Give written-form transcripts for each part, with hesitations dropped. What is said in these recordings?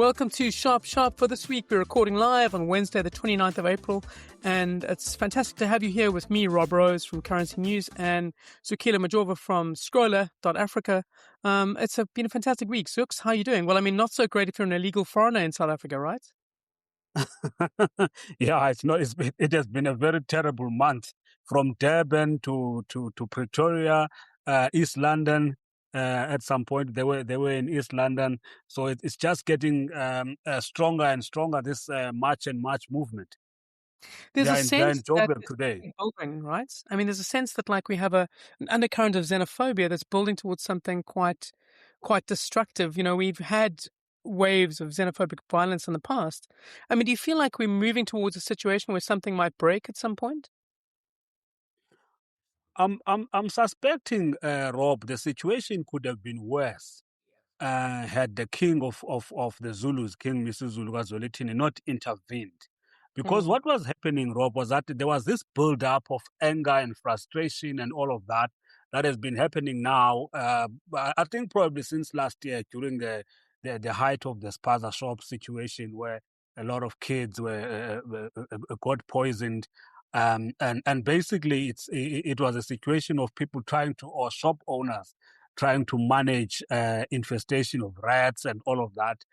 Welcome to Sharp Sharp for this week. We're recording live on Wednesday, the 29th of April, and it's fantastic to have you here with me, Rob Rose from Currency News, and Zukile Majova from Scrolla.Africa. It's been a fantastic week. Zuks, how are you doing? Well, I mean, not so great if you're an illegal foreigner in South Africa, right? Yeah, it has been a very terrible month from Durban to Pretoria, East London. At some point, they were in East London, so it's just getting stronger and stronger. This March and March movement. There's a They're in sense that Joburg it's today. building, right? I mean, there's a sense that like we have an undercurrent of xenophobia that's building towards something quite destructive. You know, we've had waves of xenophobic violence in the past. I mean, do you feel like we're moving towards a situation where something might break at some point? I'm suspecting, Rob, the situation could have been worse had the king of the Zulus, King Misuzulu Zwelithini, not intervened. Because what was happening, Rob, was that there was this build-up of anger and frustration and all of that has been happening now, I think probably since last year during the height of the spaza shop situation where a lot of kids got poisoned. And basically it was a situation of people or shop owners trying to manage infestation of rats and all of that.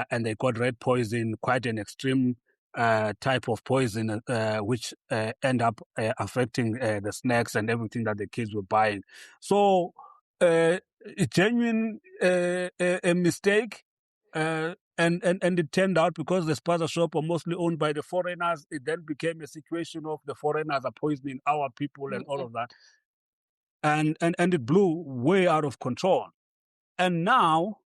And they got rat poison, quite an extreme type of poison, which end up affecting the snacks and everything that the kids were buying. So a genuine a mistake. And it turned out because the spaza shop are mostly owned by the foreigners, it then became a situation of the foreigners are poisoning our people and all of that. And it blew way out of control. And now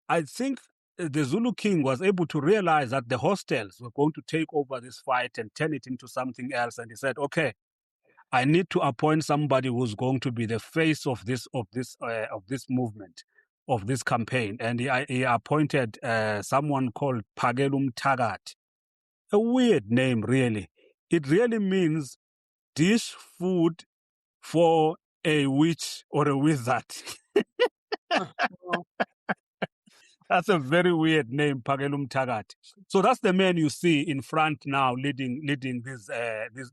I think the Zulu king was able to realize that the hostels were going to take over this fight and turn it into something else. And he said, okay, I need to appoint somebody who's going to be the face of this movement, of this campaign. And he appointed someone called Pagelum Tagat. A weird name, really. It really means dish food for a witch or a wizard. That's a very weird name, Pagelum Tagat. So that's the man you see in front now leading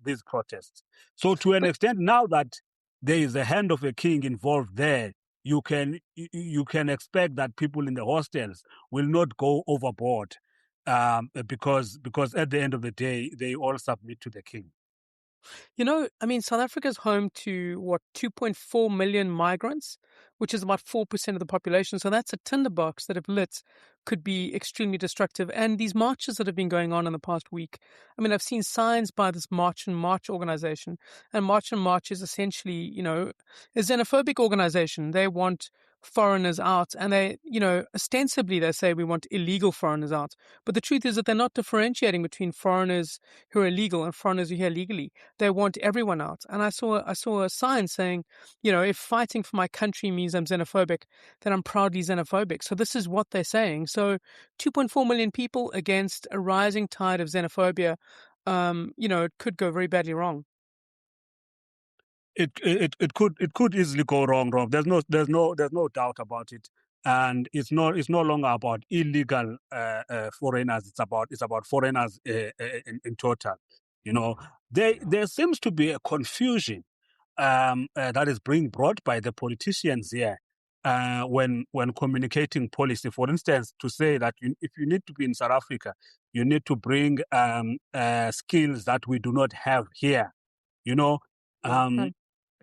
these protests. So to an extent, now that there is a hand of a king involved there, you can expect that people in the hostels will not go overboard, because at the end of the day, they all submit to the king. You know, I mean, South Africa is home to 2.4 million migrants, which is about 4% of the population. So that's a tinderbox that, if lit, could be extremely destructive. And these marches that have been going on in the past week, I mean, I've seen signs by this March and March organization. And March and March is essentially, you know, a xenophobic organization. They want foreigners out, and they, you know, ostensibly they say we want illegal foreigners out. But the truth is that they're not differentiating between foreigners who are illegal and foreigners who are here legally. They want everyone out. And I saw a sign saying, you know, if fighting for my country means I'm xenophobic, then I'm proudly xenophobic. So this is what they're saying. So 2.4 million people against a rising tide of xenophobia, you know, it could go very badly wrong. It could easily go wrong, Rob. There's no doubt about it. And it's no longer about illegal foreigners. It's about foreigners in total. You know, there seems to be a confusion that is being brought by the politicians here when communicating policy. For instance, to say that if you need to be in South Africa, you need to bring skills that we do not have here. You know.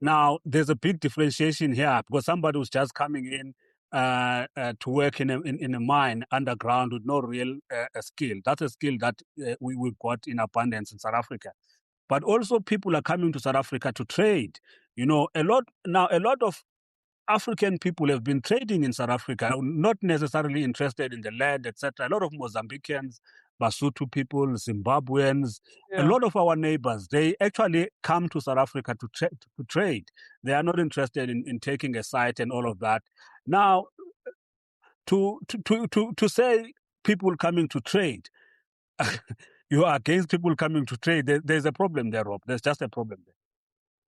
Now, there's a big differentiation here because somebody who's just coming in to work in a mine underground with no real skill. That's a skill that we've got in abundance in South Africa. But also people are coming to South Africa to trade. You know, a lot of African people have been trading in South Africa, not necessarily interested in the land, etc. A lot of Mozambicans, Basotho people, Zimbabweans, a lot of our neighbors, they actually come to South Africa to trade. They are not interested in taking a site and all of that. Now, to say people coming to trade, you are against people coming to trade, there's a problem there, Rob. There's just a problem there.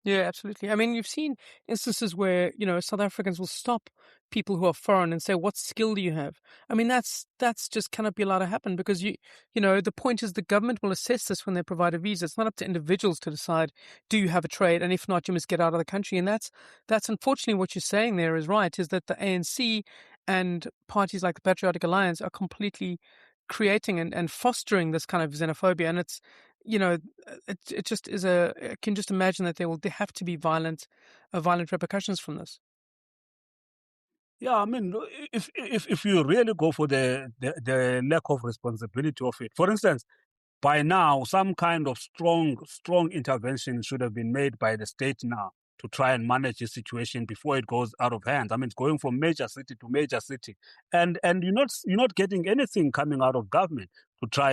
Yeah, absolutely. I mean, you've seen instances where, South Africans will stop people who are foreign and say, "What skill do you have?" I mean, that's just cannot be allowed to happen because the point is the government will assess this when they provide a visa. It's not up to individuals to decide, do you have a trade, and if not, you must get out of the country. And that's unfortunately what you're saying there is right. Is that the ANC and parties like the Patriotic Alliance are completely creating and fostering this kind of xenophobia, and it's you know it just is I can just imagine that there have to be violent repercussions from this. Yeah, I mean, if you really go for the lack of responsibility of it, for instance, by now, some kind of strong intervention should have been made by the state now to try and manage the situation before it goes out of hand. I mean, it's going from major city to major city, and you're not getting anything coming out of government to try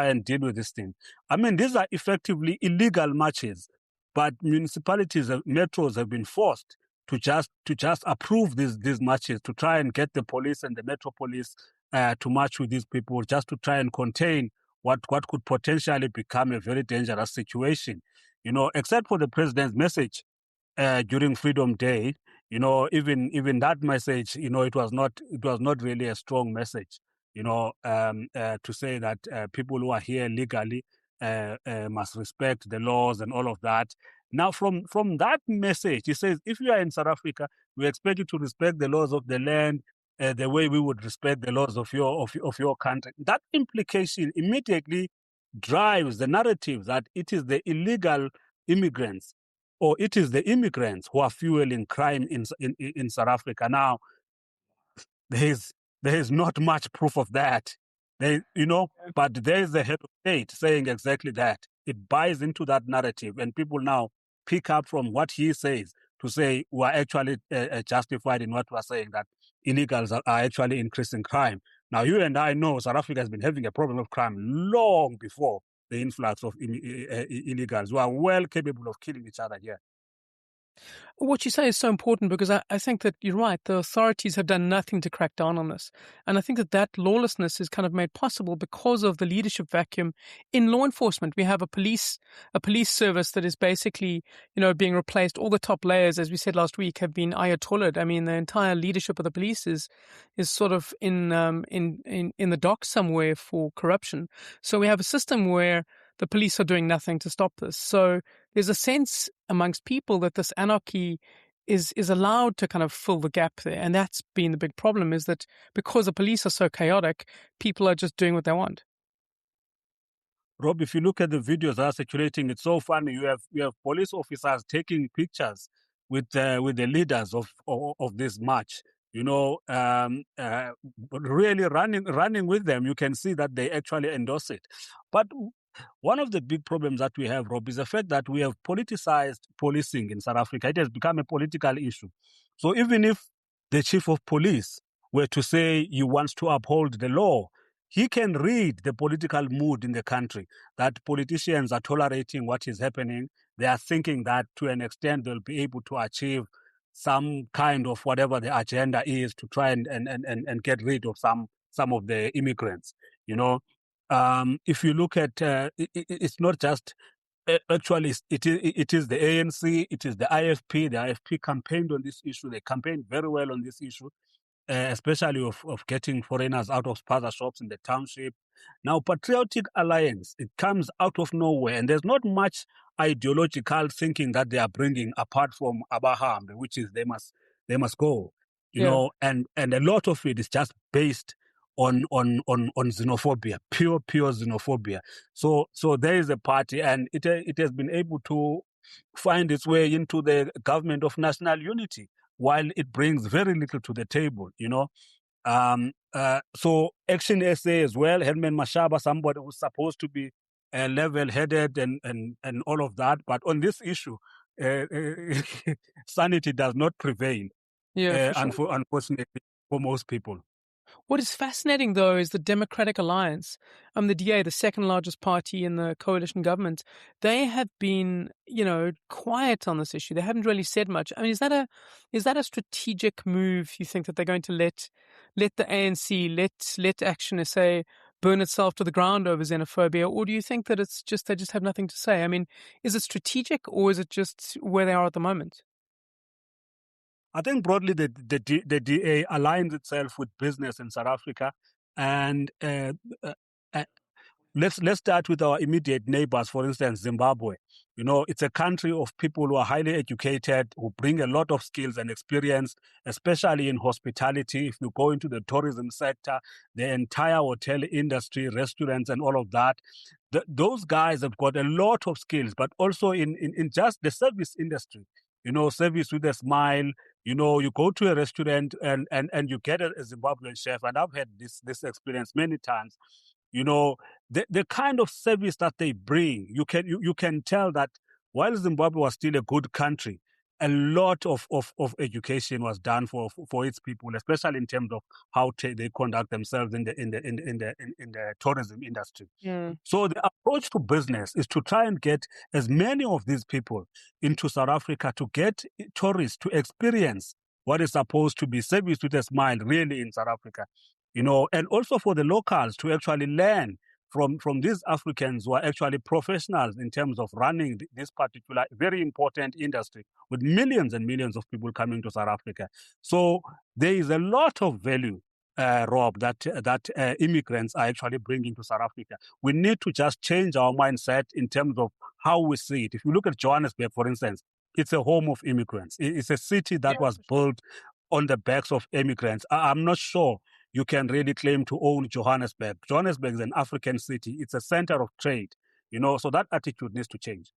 and deal with this thing. I mean, these are effectively illegal marches, but municipalities, metros have been forced to just approve these marches to try and get the police and the metro police to march with these people just to try and contain what could potentially become a very dangerous situation. Except for the president's message during Freedom Day, even that message, it was not really a strong message, to say that people who are here legally must respect the laws and all of that. Now, from that message, it says, if you are in South Africa, we expect you to respect the laws of the land the way we would respect the laws of your country. That implication immediately drives the narrative that it is the illegal immigrants or it is the immigrants who are fueling crime in South Africa. Now, there is not much proof of that. But there is the head of state saying exactly that. It buys into that narrative, and people now pick up from what he says to say we are actually justified in what we are saying, that illegals are actually increasing crime. Now, you and I know South Africa has been having a problem of crime long before the influx of illegals who are well capable of killing each other here. What you say is so important because I think that you're right. The authorities have done nothing to crack down on this. And I think that lawlessness is kind of made possible because of the leadership vacuum in law enforcement. We have a police service that is basically, being replaced. All the top layers, as we said last week, have been ayatollah'd. I mean, the entire leadership of the police is sort of in the dock somewhere for corruption. So we have a system where the police are doing nothing to stop this. So there's a sense amongst people that this anarchy is allowed to kind of fill the gap there. And that's been the big problem, is that because the police are so chaotic, people are just doing what they want. Rob, if you look at the videos that are circulating, it's so funny. You have police officers taking pictures with the leaders of this march. Really running with them. You can see that they actually endorse it. But one of the big problems that we have, Rob, is the fact that we have politicized policing in South Africa. It has become a political issue. So even if the chief of police were to say he wants to uphold the law, he can read the political mood in the country, that politicians are tolerating what is happening. They are thinking that to an extent they'll be able to achieve some kind of whatever the agenda is to try and get rid of some of the immigrants. If you look at it's not just actually it is the ANC, it is the IFP. The IFP campaigned on this issue. They campaigned very well on this issue, especially of getting foreigners out of spaza shops in the township. Now, Patriotic Alliance, it comes out of nowhere, and there's not much ideological thinking that they are bringing apart from Abraham, which is they must go, Yeah. and a lot of it is just based on xenophobia, pure xenophobia. So there is a party, and it has been able to find its way into the government of national unity, while it brings very little to the table, So ActionSA as well, Herman Mashaba, somebody who's supposed to be level-headed and all of that, but on this issue, sanity does not prevail, Yeah, for sure. unfortunately, for most people. What is fascinating, though, is the Democratic Alliance, the DA, the second largest party in the coalition government. They have been, quiet on this issue. They haven't really said much. I mean, is that a strategic move? You think that they're going to let the ANC, let ActionSA burn itself to the ground over xenophobia, or do you think that it's just they just have nothing to say? I mean, is it strategic or is it just where they are at the moment? I think broadly the DA aligns itself with business in South Africa, and uh, let's start with our immediate neighbors. For instance, Zimbabwe. It's a country of people who are highly educated, who bring a lot of skills and experience, especially in hospitality. If you go into the tourism sector, the entire hotel industry, restaurants, and all of that, those guys have got a lot of skills, but also in just the service industry. Service with a smile. You go to a restaurant and you get a Zimbabwean chef, and I've had this experience many times. The kind of service that they bring, you can tell that while Zimbabwe was still a good country, a lot of education was done for its people, especially in terms of how they conduct themselves in the tourism industry. Mm. So the approach to business is to try and get as many of these people into South Africa to get tourists to experience what is supposed to be service with a smile really in South Africa, and also for the locals to actually learn from these Africans who are actually professionals in terms of running this particular very important industry with millions and millions of people coming to South Africa. So there is a lot of value, Rob, that immigrants are actually bringing to South Africa. We need to just change our mindset in terms of how we see it. If you look at Johannesburg, for instance, it's a home of immigrants. It's a city that was built on the backs of immigrants. I'm not sure you can really claim to own Johannesburg. Johannesburg is an African city. It's a center of trade, so that attitude needs to change.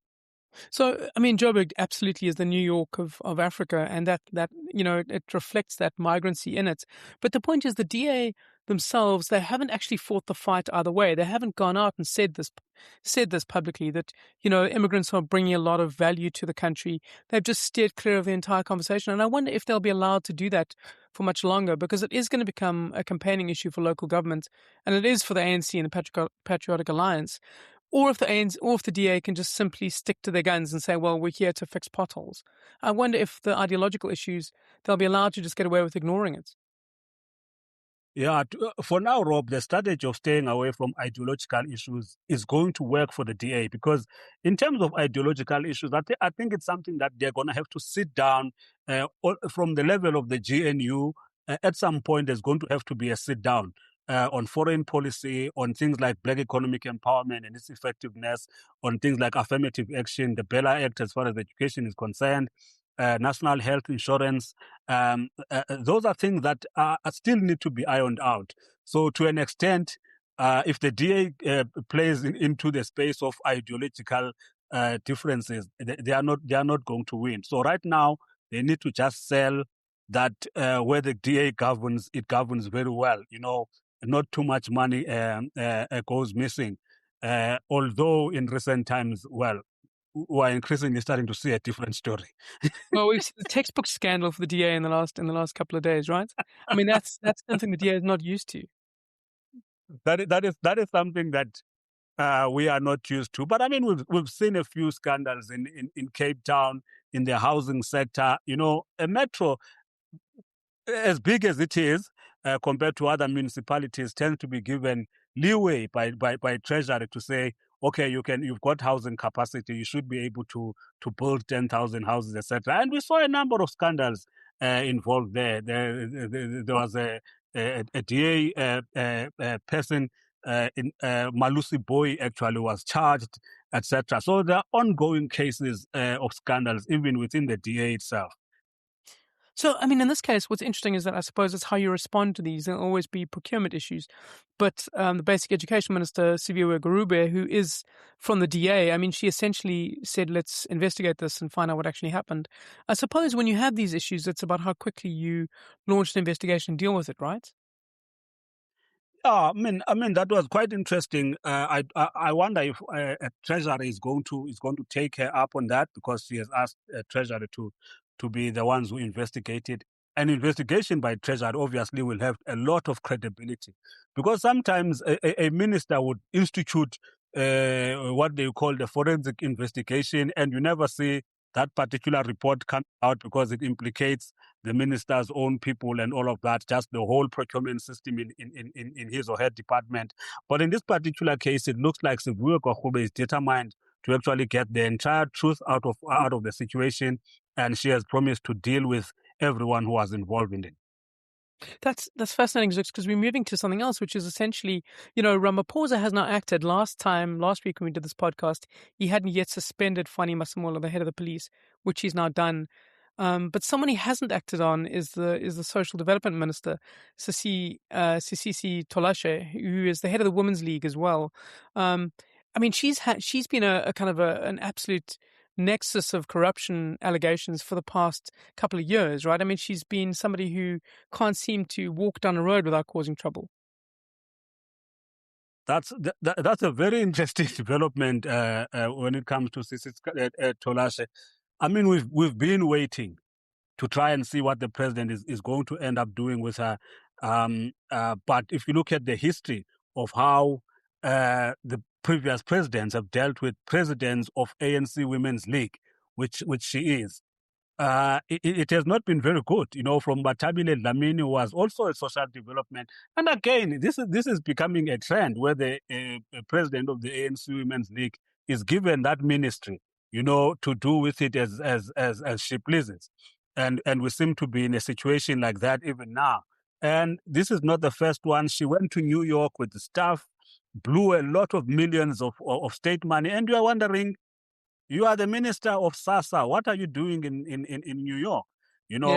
So, I mean, Joburg absolutely is the New York of Africa, and that it reflects that migrancy in it. But the point is, the DA themselves, they haven't actually fought the fight either way. They haven't gone out and said this publicly, that immigrants are bringing a lot of value to the country. They've just steered clear of the entire conversation, and I wonder if they'll be allowed to do that for much longer, because it is going to become a campaigning issue for local government, and it is for the ANC and the Patriotic Alliance. Or if the DA can just simply stick to their guns and say, well, we're here to fix potholes. I wonder if the ideological issues, they'll be allowed to just get away with ignoring it. Yeah, for now, Rob, the strategy of staying away from ideological issues is going to work for the DA, because in terms of ideological issues, I think it's something that they're going to have to sit down from the level of the GNU. At some point, there's going to have to be a sit down on foreign policy, on things like black economic empowerment and its effectiveness, on things like affirmative action, the Bella Act as far as education is concerned, national health insurance. Those are things that still need to be ironed out. So to an extent, if the DA plays into the space of ideological differences, they are not going to win. So right now, they need to just sell that where the DA governs, it governs very well. Not too much money goes missing. Although in recent times, well, we're increasingly starting to see a different story. Well, we've seen the textbook scandal for the DA in the last couple of days, right? I mean, that's something the DA is not used to. That is something that we are not used to. But I mean, we've seen a few scandals in Cape Town, in the housing sector. A metro as big as it is, compared to other municipalities, tends to be given leeway by Treasury to say, okay, you've got housing capacity, you should be able to build 10,000 houses, etc. And we saw a number of scandals involved there. There was a DA person in Malusi Boy actually was charged, etc. So there are ongoing cases of scandals even within the DA itself. So, I mean, in this case, what's interesting is that I suppose it's how you respond to these. There'll always be procurement issues. But the Basic Education Minister, Siviwe Garube, who is from the DA, I mean, she essentially said, let's investigate this and find out what actually happened. I suppose when you have these issues, it's about how quickly you launch an investigation and deal with it, right? Yeah, I mean that was quite interesting. I wonder if Treasury is going to take her up on that, because she has asked Treasury to be the ones who investigated. An investigation by Treasury obviously will have a lot of credibility, because sometimes a minister would institute what they call the forensic investigation, and you never see that particular report comes out because it implicates the minister's own people and all of that, just the whole procurement system in his or her department. But in this particular case, it looks like Sibuwe Kwakube is determined to actually get the entire truth out of the situation, and she has promised to deal with everyone who was involved in it. That's fascinating, Zuks, because we're moving to something else, which is essentially, Ramaphosa has now acted. Last week when we did this podcast, he hadn't yet suspended Fani Masemola, the head of the police, which he's now done. But someone he hasn't acted on is the social development minister, Sisisi Tolashe, who is the head of the Women's League as well. She's been a kind of an absolute nexus of corruption allegations for the past couple of years, right? I mean, she's been somebody who can't seem to walk down a road without causing trouble. That's a very interesting development when it comes to Sisisi Tolashe. I mean, we've been waiting to try and see what the president is going to end up doing with her. But if you look at the history of how the previous presidents have dealt with presidents of ANC Women's League, which she is, it has not been very good. From Batabile Dlamini, who was also a social development. And again, this is becoming a trend where the president of the ANC Women's League is given that ministry, to do with it as she pleases. And we seem to be in a situation like that even now. And this is not the first one. She went to New York with the staff, blew a lot of millions of state money. And you are wondering, you are the minister of SASA. What are you doing in New York?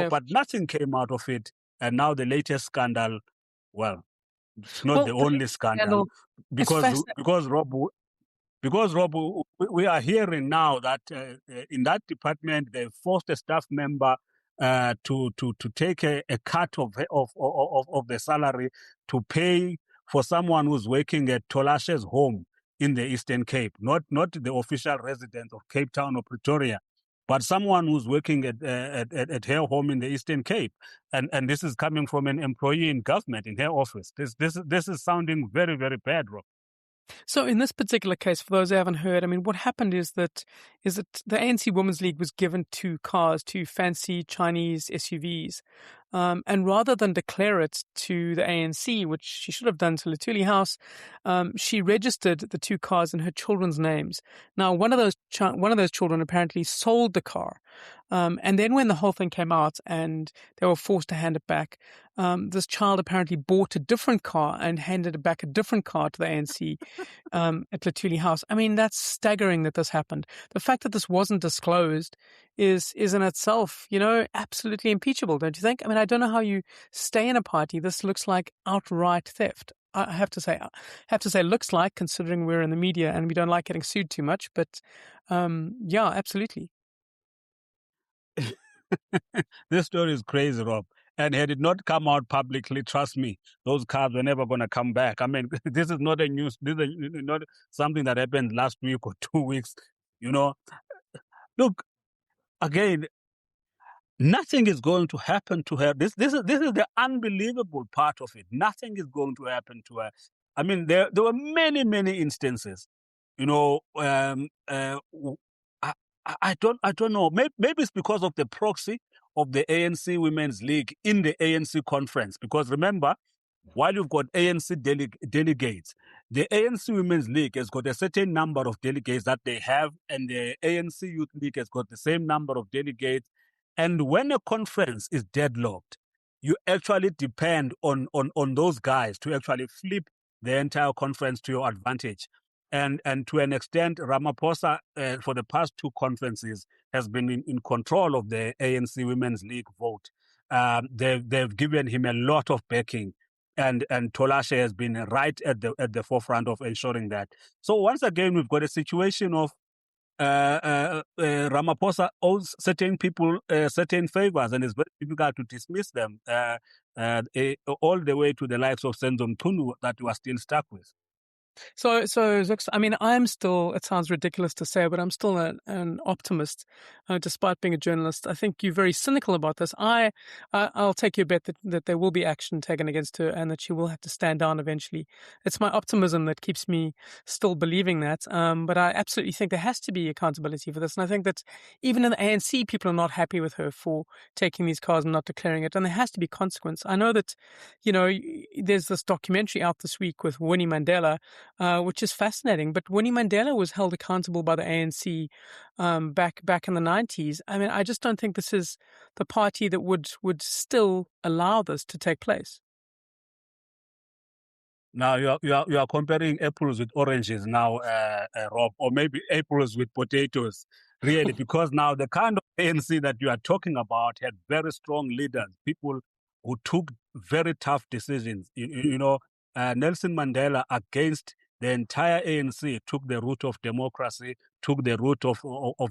But nothing came out of it. And now the latest scandal, well, it's not the only scandal. Because Rob, we are hearing now that in that department, they forced a staff member to take a cut of the salary to pay for someone who's working at Tolashe's home in the Eastern Cape, not the official resident of Cape Town or Pretoria, but someone who's working at her home in the Eastern Cape, and this is coming from an employee in government in her office. This is sounding very, very bad, Rob. So in this particular case, for those who haven't heard, I mean, what happened is that the ANC Women's League was given two fancy Chinese SUVs. And rather than declare it to the ANC, which she should have done to Luthuli House, she registered the two cars in her children's names. Now, one of those children apparently sold the car. And then when the whole thing came out and they were forced to hand it back, this child apparently bought a different car and handed back a different car to the ANC at Luthuli House. I mean, that's staggering that this happened. The fact that this wasn't disclosed is in itself, absolutely impeachable, don't you think? I mean, I don't know how you stay in a party. This looks like outright theft. I have to say looks like, considering we're in the media and we don't like getting sued too much. But yeah, absolutely. This story is crazy, Rob. And had it not come out publicly, trust me, those cars were never going to come back. I mean, this is not a news. This is not something that happened last week or 2 weeks. Look, again, nothing is going to happen to her. This is the unbelievable part of it. Nothing is going to happen to her. I mean, there were many, many instances. I don't know. Maybe it's because of the proxy of the ANC Women's League in the ANC conference. Because remember, while you've got ANC delegates, the ANC Women's League has got a certain number of delegates that they have, and the ANC Youth League has got the same number of delegates. And when a conference is deadlocked, you actually depend on those guys to actually flip the entire conference to your advantage. And to an extent, Ramaphosa, for the past two conferences, has been in control of the ANC Women's League vote. They've given him a lot of backing, and Tolashe has been right at the forefront of ensuring that. So once again, we've got a situation of Ramaphosa owes certain people certain favors, and it's very difficult to dismiss them all the way to the likes of Senzo Mchunu that we are still stuck with. So, Zuks, I mean, I'm still, it sounds ridiculous to say, but I'm still an optimist, despite being a journalist. I think you're very cynical about this. I'll take your bet that there will be action taken against her and that she will have to stand down eventually. It's my optimism that keeps me still believing that. But I absolutely think there has to be accountability for this. And I think that even in the ANC, people are not happy with her for taking these cars and not declaring it. And there has to be consequence. I know that, there's this documentary out this week with Winnie Mandela, which is fascinating. But Winnie Mandela was held accountable by the ANC back in the 90s. I mean, I just don't think this is the party that would still allow this to take place. Now you are comparing apples with oranges now, Rob, or maybe apples with potatoes, really, because now the kind of ANC that you are talking about had very strong leaders, people who took very tough decisions. Nelson Mandela against the entire ANC took the route of democracy, took the route of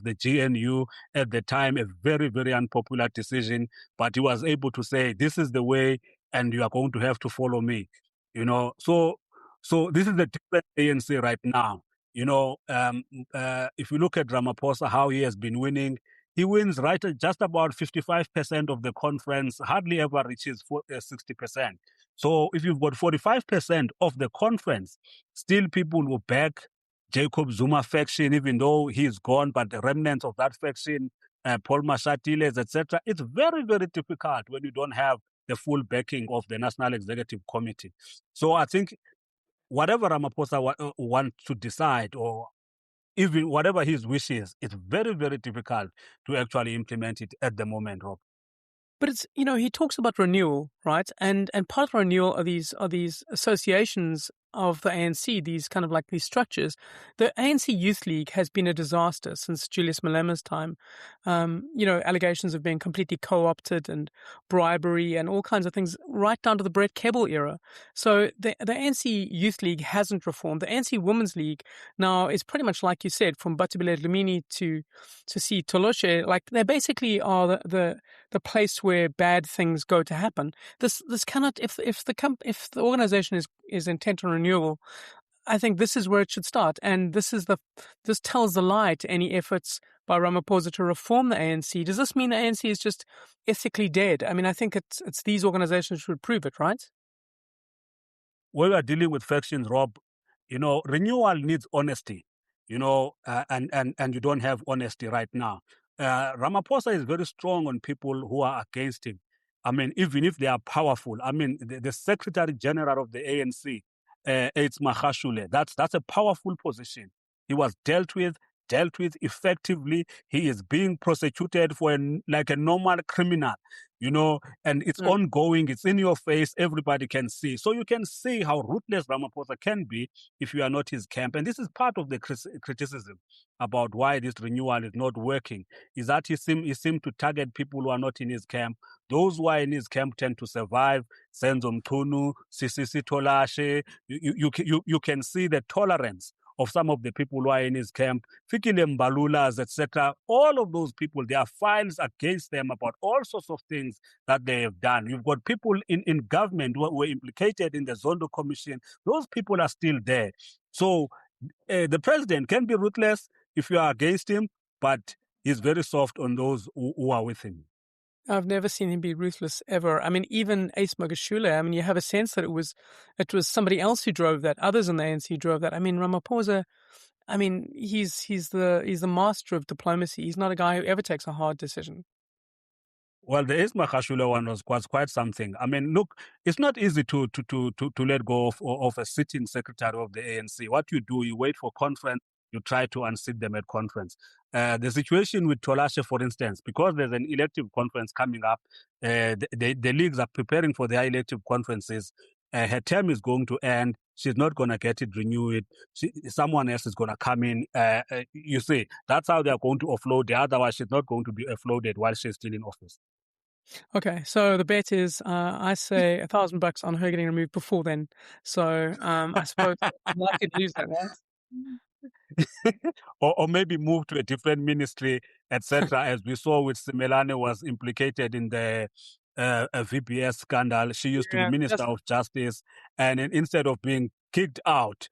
the GNU at the time, a very, very unpopular decision, but he was able to say, this is the way and you are going to have to follow me. So this is the different ANC right now. If you look at Ramaphosa, how he has been winning, he wins right at just about 55% of the conference, hardly ever reaches 60%. So if you've got 45% of the conference, still people will back Jacob Zuma faction, even though he's gone, but the remnants of that faction, Paul Mashatiles, etc. It's very, very difficult when you don't have the full backing of the National Executive Committee. So I think whatever Ramaphosa wants to decide, or even whatever his wishes, it's very, very difficult to actually implement it at the moment, Rob. But it's, he talks about renewal, right? And part of renewal are these associations of the ANC, these kind of like these structures. The ANC Youth League has been a disaster since Julius Malema's time. Allegations of being completely co-opted and bribery and all kinds of things, right down to the Brett Kebble era. So the ANC Youth League hasn't reformed. The ANC Women's League now is pretty much like you said, from Batubile Dlamini to Sisisi Tolashe. Like they basically are the place where bad things go to happen. This cannot, if the organization is intent on renewal, I think this is where it should start. And this tells the lie to any efforts by Ramaphosa to reform the ANC. Does this mean the ANC is just ethically dead? I mean, I think it's these organizations should prove it, right? When we are dealing with factions, Rob, renewal needs honesty, and you don't have honesty right now. Ramaphosa is very strong on people who are against him. I mean, even if they are powerful. I mean, the Secretary General of the ANC, it's Mahashule. That's a powerful position. He was dealt with effectively. He is being prosecuted for like a normal criminal, and it's ongoing. It's in your face. Everybody can see. So you can see how ruthless Ramaphosa can be if you are not his camp. And this is part of the criticism about why this renewal is not working, is that he seemed to target people who are not in his camp. Those who are in his camp tend to survive. Senzo Mtunu, Sisisi Tolashe. You can see the tolerance of some of the people who are in his camp, Fikile Mbalulas, etc. All of those people, there are files against them about all sorts of things that they have done. You've got people in government who were implicated in the Zondo Commission. Those people are still there. So the president can be ruthless if you are against him, but he's very soft on those who are with him. I've never seen him be ruthless ever. I mean, even Ace Magashule, I mean, you have a sense that it was somebody else who drove that. Others in the ANC drove that. I mean, Ramaphosa, I mean, he's the master of diplomacy. He's not a guy who ever takes a hard decision. Well, the Ace Magashule one was quite something. I mean, look, it's not easy to let go of a sitting secretary of the ANC. What you do, you wait for conference, you try to unseat them at conference. The situation with Tolashe, for instance, because there's an elective conference coming up, the leagues are preparing for their elective conferences. Her term is going to end. She's not going to get it renewed. Someone else is going to come in. You see, that's how they're going to offload her. Otherwise, she's not going to be offloaded while she's still in office. Okay, so the bet is, I say $1,000 on her getting removed before then. So I suppose I'd like to lose that, right? or maybe move to a different ministry, etc. As we saw with Simelane was implicated in the VBS scandal. She used to be Minister of Justice, and instead of being kicked out,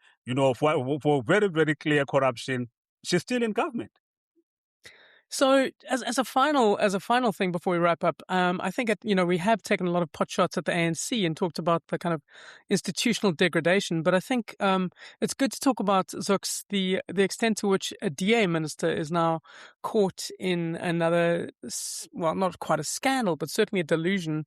for very, very clear corruption, she's still in government. So, as a final thing before we wrap up, I think we have taken a lot of pot shots at the ANC and talked about the kind of institutional degradation. But I think it's good to talk about Zuks, the extent to which a DA minister is now caught in another, well, not quite a scandal, but certainly a delusion.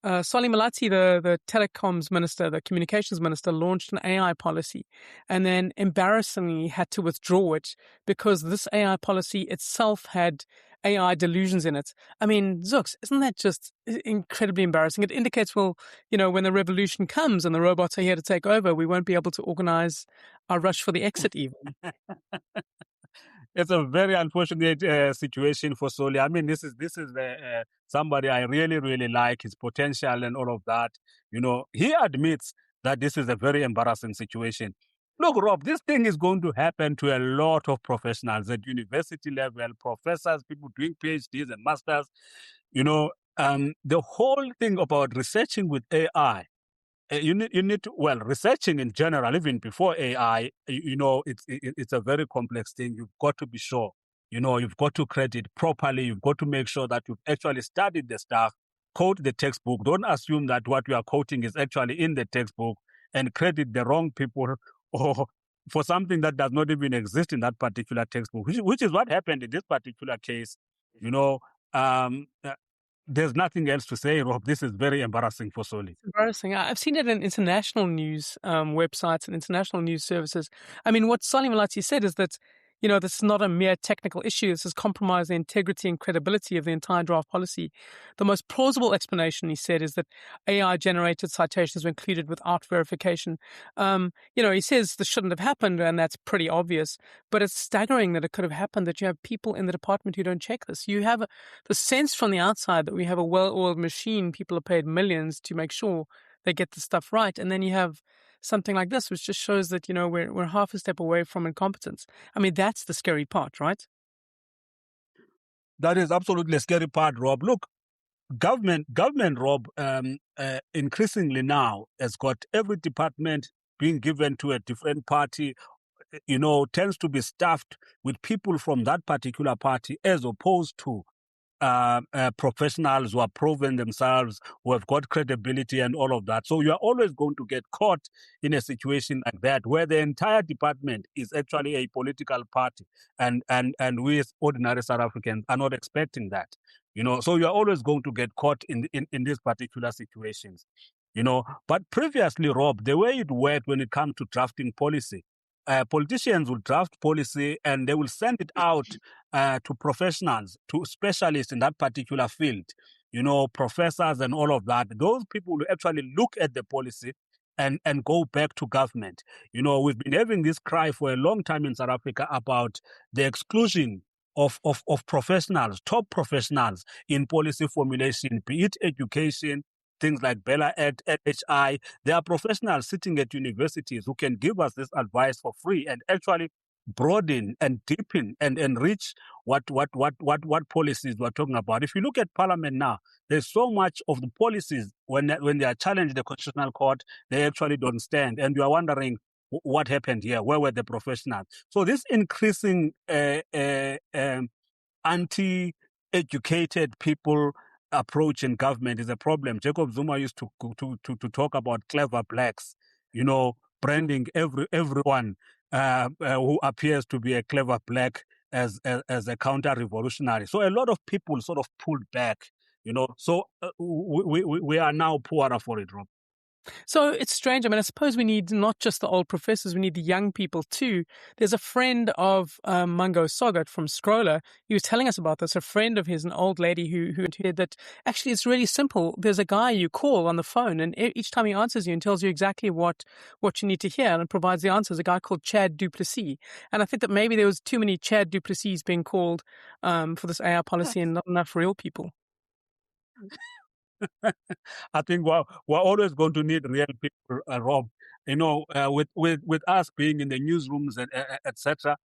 Malatsi, the telecoms minister, the communications minister, launched an AI policy and then embarrassingly had to withdraw it because this AI policy itself had AI delusions in it. I mean, Zuks, isn't that just incredibly embarrassing? It indicates, well, when the revolution comes and the robots are here to take over, we won't be able to organize our rush for the exit even. It's a very unfortunate situation for Soli. I mean, this is somebody I really, really like, his potential and all of that. He admits that this is a very embarrassing situation. Look, Rob, this thing is going to happen to a lot of professionals at university level, professors, people doing PhDs and masters. The whole thing about researching with AI, you need to, well, researching in general, even before AI, it's a very complex thing. You've got to be sure, you've got to credit properly. You've got to make sure that you've actually studied the stuff, quote the textbook. Don't assume that what you are quoting is actually in the textbook and credit the wrong people or for something that does not even exist in that particular textbook, which is what happened in this particular case. There's nothing else to say, Rob. This is very embarrassing for Soli. It's embarrassing. I've seen it in international news websites and international news services. I mean, what Sali Malatsi said is that, this is not a mere technical issue. This has compromised the integrity and credibility of the entire draft policy. The most plausible explanation, he said, is that AI-generated citations were included without verification. He says this shouldn't have happened, and that's pretty obvious. But it's staggering that it could have happened, that you have people in the department who don't check this. You have the sense from the outside that we have a well-oiled machine. People are paid millions to make sure they get the stuff right. And then you have something like this, which just shows that, we're half a step away from incompetence. I mean, that's the scary part, right? That is absolutely the scary part, Rob. Look, government, Rob, increasingly now has got every department being given to a different party, tends to be staffed with people from that particular party as opposed to professionals who have proven themselves, who have got credibility and all of that. So you are always going to get caught in a situation like that where the entire department is actually a political party, and we as ordinary South Africans are not expecting that. So you are always going to get caught in these particular situations. But previously, Rob, the way it worked when it comes to drafting policy, politicians will draft policy and they will send it out to professionals, to specialists in that particular field, professors and all of that. Those people will actually look at the policy and go back to government. We've been having this cry for a long time in South Africa about the exclusion of professionals, top professionals in policy formulation, be it education, things like Bella Act, NHI. There are professionals sitting at universities who can give us this advice for free and actually broaden and deepen and enrich what policies we're talking about. If you look at Parliament now, there's so much of the policies when they are challenged the Constitutional Court, they actually don't stand. And you are wondering what happened here. Where were the professionals? So this increasing anti-educated people approach in government is a problem. Jacob Zuma used to talk about clever blacks, branding everyone who appears to be a clever black as a counter-revolutionary. So a lot of people sort of pulled back, So we are now poorer for it, Rob. So it's strange. I mean, I suppose we need not just the old professors, we need the young people too. There's a friend of Mungo Sogat from Scrolla. He was telling us about this, a friend of his, an old lady who said that actually it's really simple. There's a guy you call on the phone and each time he answers you and tells you exactly what you need to hear and provides the answers, a guy called Chad Du Plessis. And I think that maybe there was too many Chad Du Plessis being called for this AI policy and not enough real people. I think we're always going to need real people, Rob. With us being in the newsrooms and etc.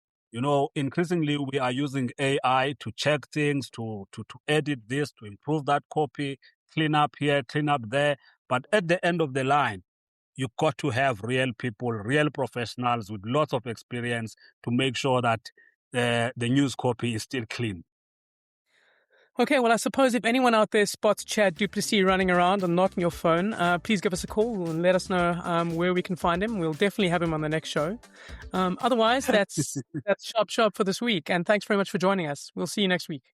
Increasingly we are using AI to check things, to edit this, to improve that copy, clean up here, clean up there. But at the end of the line, you got to have real people, real professionals with lots of experience to make sure that the news copy is still clean. Okay, well, I suppose if anyone out there spots Chad Du Plessis running around and not on your phone, please give us a call and let us know where we can find him. We'll definitely have him on the next show. Otherwise, that's Sharp for this week. And thanks very much for joining us. We'll see you next week.